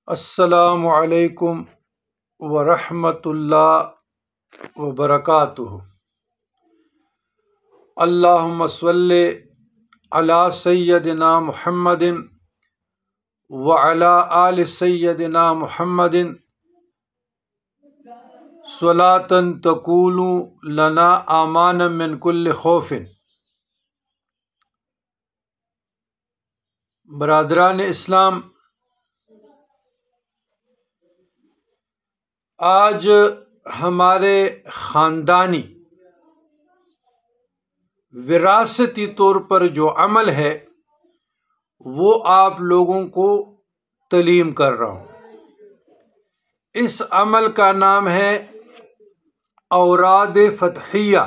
السلام علیکم ورحمۃ اللہ وبرکاتہ۔ اللہم صلی علی سیدنا محمد وعلی آل سیدنا محمد صلاۃ تکون لنا امان من کل خوف۔ برادران اسلام، آج ہمارے خاندانی وراثتی طور پر جو عمل ہے وہ آپ لوگوں کو تعلیم کر رہا ہوں۔ اس عمل کا نام ہے اوراد فتحیہ۔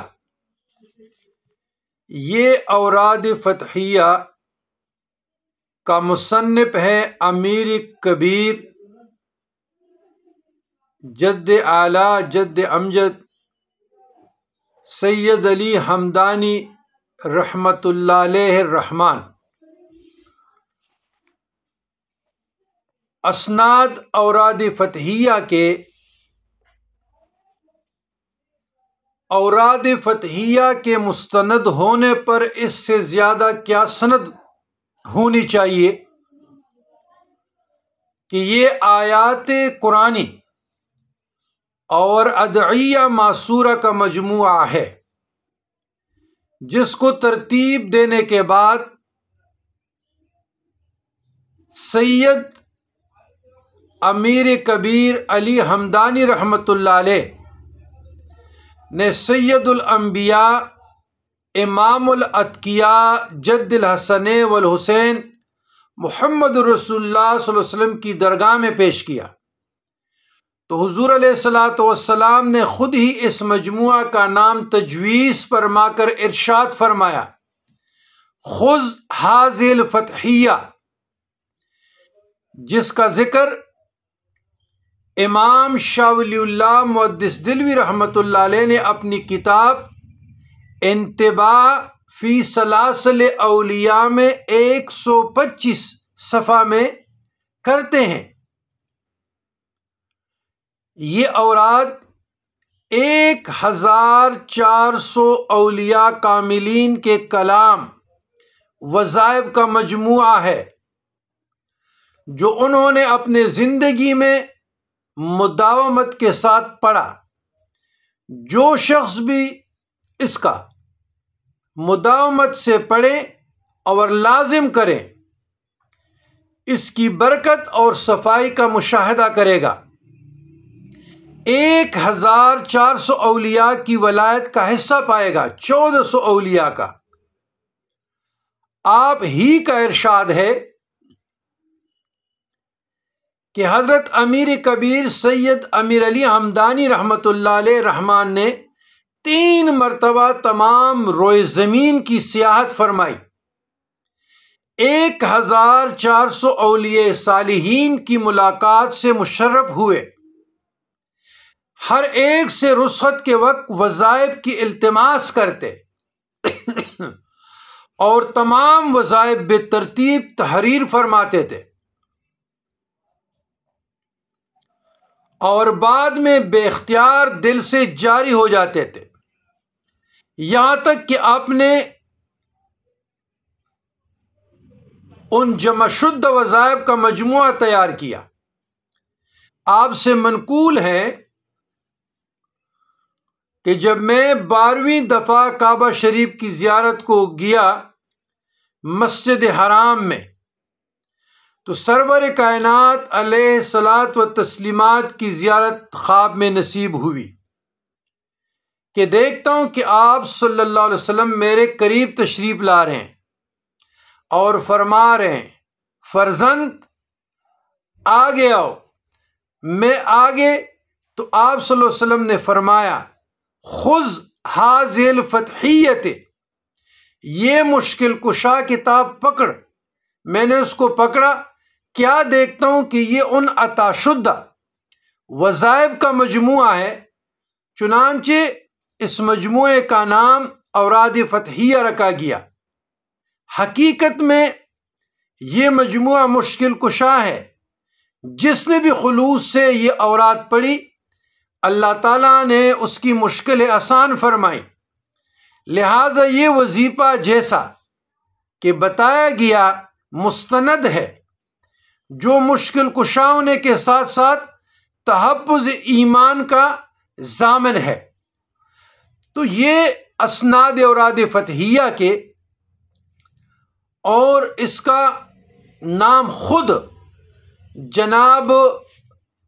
یہ اوراد فتحیہ کا مصنف ہے امیر کبیر جد اعلیٰ جد امجد سید علی ہمدانی رحمۃ اللہ علیہ الرحمن۔ اسناد اوراد فتحیہ کے مستند ہونے پر اس سے زیادہ کیا سند ہونی چاہیے کہ یہ آیات قرآنی اور ادعیہ معصورہ کا مجموعہ ہے، جس کو ترتیب دینے کے بعد سید امیر کبیر علی ہمدانی رحمۃ اللہ علیہ نے سید الانبیاء امام الاتقیاء جد الحسن والحسین محمد رسول اللہ صلی اللہ علیہ وسلم کی درگاہ میں پیش کیا، تو حضور علیہ الصلاۃ والسلام نے خود ہی اس مجموعہ کا نام تجویز فرما کر ارشاد فرمایا، خذ ھذہ الفتحیہ، جس کا ذکر امام شاہ ولی اللہ محدث دہلوی رحمۃ اللہ علیہ نے اپنی کتاب انتباہ فی سلاسل اولیاء میں 125 صفحہ میں کرتے ہیں۔ یہ اوراد 1400 اولیاء کاملین کے کلام وظائف کا مجموعہ ہے، جو انہوں نے اپنے زندگی میں مداومت کے ساتھ پڑھا۔ جو شخص بھی اس کا مداومت سے پڑھے اور لازم کرے، اس کی برکت اور صفائی کا مشاہدہ کرے گا۔ 1400 اولیاء کی ولایت کا حصہ پائے گا، 1400 اولیاء کا۔ آپ ہی کا ارشاد ہے کہ حضرت امیر کبیر سید امیر علی ہمدانی رحمۃ اللہ علیہ الرحمن نے 3 مرتبہ تمام روئے زمین کی سیاحت فرمائی، 1400 اولیاء صالحین کی ملاقات سے مشرف ہوئے، ہر ایک سے رخصت کے وقت وظائف کی التماس کرتے اور تمام وظائف بے ترتیب تحریر فرماتے تھے، اور بعد میں بے اختیار دل سے جاری ہو جاتے تھے، یہاں تک کہ آپ نے ان جمع شدہ وظائف کا مجموعہ تیار کیا۔ آپ سے منقول ہے کہ جب میں 12ویں دفعہ کعبہ شریف کی زیارت کو گیا مسجد حرام میں، تو سرور کائنات علیہ الصلاۃ و تسلیمات کی زیارت خواب میں نصیب ہوئی کہ دیکھتا ہوں کہ آپ صلی اللہ علیہ وسلم میرے قریب تشریف لا رہے ہیں اور فرما رہے ہیں، فرزند آگے آؤ۔ میں آگے تو آپ صلی اللہ علیہ وسلم نے فرمایا، خذ ھذہ الفتحیہ، یہ مشکل کشا کتاب پکڑ۔ میں نے اس کو پکڑا، کیا دیکھتا ہوں کہ یہ ان عطا شدہ وظائف کا مجموعہ ہے، چنانچہ اس مجموعے کا نام اوراد فتحیہ رکھا گیا۔ حقیقت میں یہ مجموعہ مشکل کشا ہے، جس نے بھی خلوص سے یہ اوراد پڑھی اللہ تعالیٰ نے اس کی مشکلیں آسان فرمائی۔ لہٰذا یہ وظیفہ جیسا کہ بتایا گیا مستند ہے، جو مشکل کشا ہونے کے ساتھ ساتھ تحفظ ایمان کا ضامن ہے۔ تو یہ اسناد اوراد فتحیہ کے، اور اس کا نام خود جناب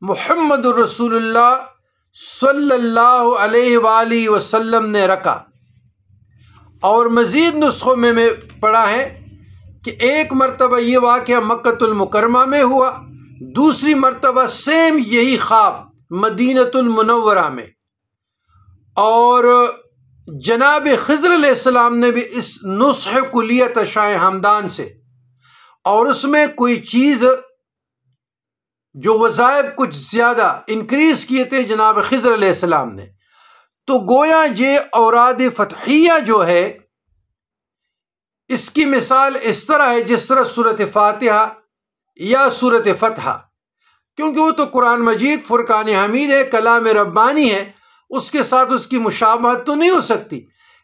محمد رسول اللہ صلی اللہ علیہ وآلہ وسلم نے رکھا۔ اور مزید نسخوں میں پڑھا ہے کہ ایک مرتبہ یہ واقعہ مکۃ المکرمہ میں ہوا، دوسری مرتبہ سیم یہی خواب مدینۃ المنورہ میں، اور جناب خضر علیہ السلام نے بھی اس نصح کو لیا تھا شاہ ہمدان سے، اور اس میں کوئی چیز جو وظائف کچھ زیادہ انکریز کیے تھے جناب خضر علیہ السلام نے۔ تو گویا یہ اوراد فتحیہ جو ہے اس کی مثال اس طرح ہے جس طرح سورۃ فاتحہ یا سورۃ فتح، کیونکہ وہ تو قرآن مجید فرقان حمید ہے، کلام ربانی ہے، اس کے ساتھ اس کی مشابہت تو نہیں ہو سکتی،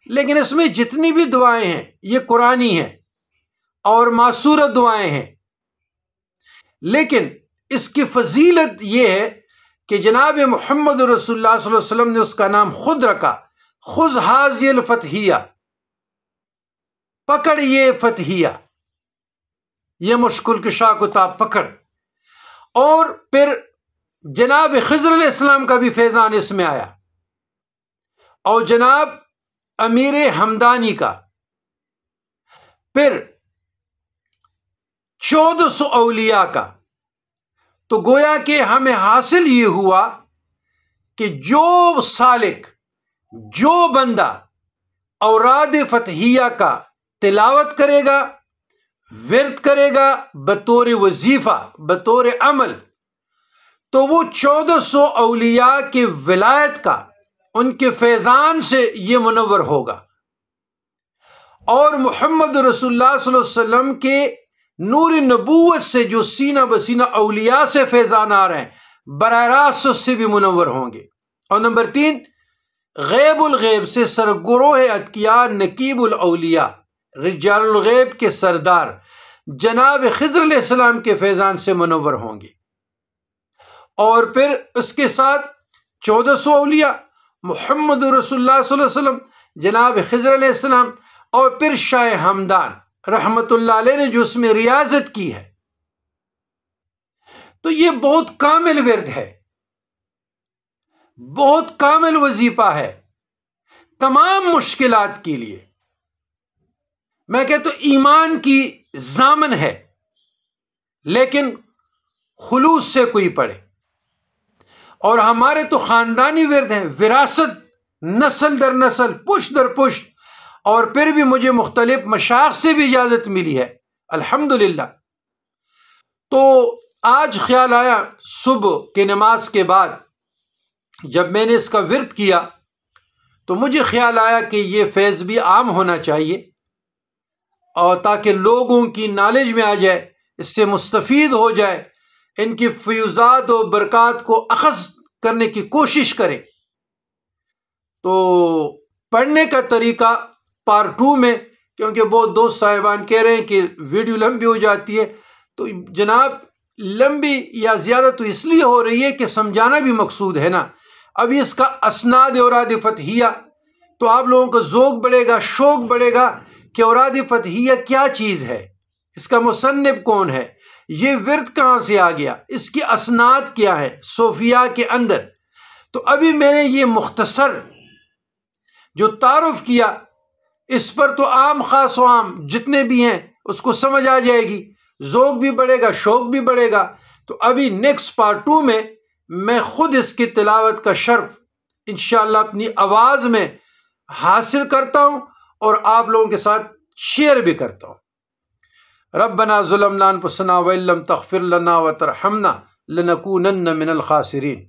لیکن اس میں جتنی بھی دعائیں ہیں یہ قرآنی ہیں اور معصورہ دعائیں ہیں۔ لیکن اس کی فضیلت یہ ہے کہ جناب محمد رسول اللہ صلی اللہ علیہ وسلم نے اس کا نام خود رکھا، خذ ھذہ الفتحیہ، پکڑ یہ فتحیہ، یہ مشکل کشا کتاب پکڑ۔ اور پھر جناب خضر علیہ السلام کا بھی فیضان اس میں آیا، اور جناب امیر ہمدانی کا، پھر 1400 اولیاء کا۔ تو گویا کہ ہمیں حاصل یہ ہوا کہ جو سالک، جو بندہ اوراد فتحیہ کا تلاوت کرے گا، ورد کرے گا بطور وظیفہ، بطور عمل، تو وہ 1400 اولیاء کے ولایت کا، ان کے فیضان سے یہ منور ہوگا، اور محمد رسول اللہ صلی اللہ علیہ وسلم کے نور نبوت سے جو سینہ بسینہ اولیاء سے فیضان آ رہے ہیں براہ راست اس سے بھی منور ہوں گے۔ اور نمبر 3، غیب الغیب سے سرگروہ اتقیاء نقیب الاولیاء، رجال الغیب کے سردار جناب خضر علیہ السلام کے فیضان سے منور ہوں گے۔ اور پھر اس کے ساتھ 1400 اولیاء، محمد رسول اللہ صلی اللہ علیہ وسلم، جناب خضر علیہ السلام، اور پھر شاہ ہمدان رحمت اللہ علیہ نے جو اس میں ریاضت کی ہے۔ تو یہ بہت کامل ورد ہے، بہت کامل وظیفہ ہے تمام مشکلات کے لیے۔ میں کہتا ہوں ایمان کی ضامن ہے، لیکن خلوص سے کوئی پڑھے۔ اور ہمارے تو خاندانی ورد ہیں، وراثت، نسل در نسل، پشت در پشت، اور پھر بھی مجھے مختلف مشائخ سے بھی اجازت ملی ہے الحمدللہ۔ تو آج خیال آیا صبح کے نماز کے بعد جب میں نے اس کا ورد کیا تو مجھے خیال آیا کہ یہ فیض بھی عام ہونا چاہیے، اور تاکہ لوگوں کی نالج میں آ جائے، اس سے مستفید ہو جائے، ان کی فیوزات و برکات کو اخذ کرنے کی کوشش کریں۔ تو پڑھنے کا طریقہ پارٹ 2 میں، کیونکہ بہت دوست صاحبان کہہ رہے ہیں کہ ویڈیو لمبی ہو جاتی ہے، تو جناب لمبی یا زیادہ تو اس لیے ہو رہی ہے کہ سمجھانا بھی مقصود ہے نا۔ ابھی اس کا اسناد اوراد فتحیہ، تو آپ لوگوں کا ذوق بڑھے گا، شوق بڑھے گا کہ اوراد فتحیہ کیا چیز ہے، اس کا مصنف کون ہے، یہ ورد کہاں سے آ گیا، اس کی اسناد کیا ہے صوفیاء کے اندر۔ تو ابھی میں نے یہ مختصر جو تعارف کیا، اس پر تو عام خاص و عام جتنے بھی ہیں اس کو سمجھ آ جائے گی، ذوق بھی بڑھے گا، شوق بھی بڑھے گا۔ تو ابھی نیکسٹ پارٹ 2 میں خود اس کی تلاوت کا شرف انشاءاللہ اپنی آواز میں حاصل کرتا ہوں اور آپ لوگوں کے ساتھ شیئر بھی کرتا ہوں۔ ربنا ظلمنا انفسنا وان لم تغفر لنا وترحمنا لنکونن من الخاسرین۔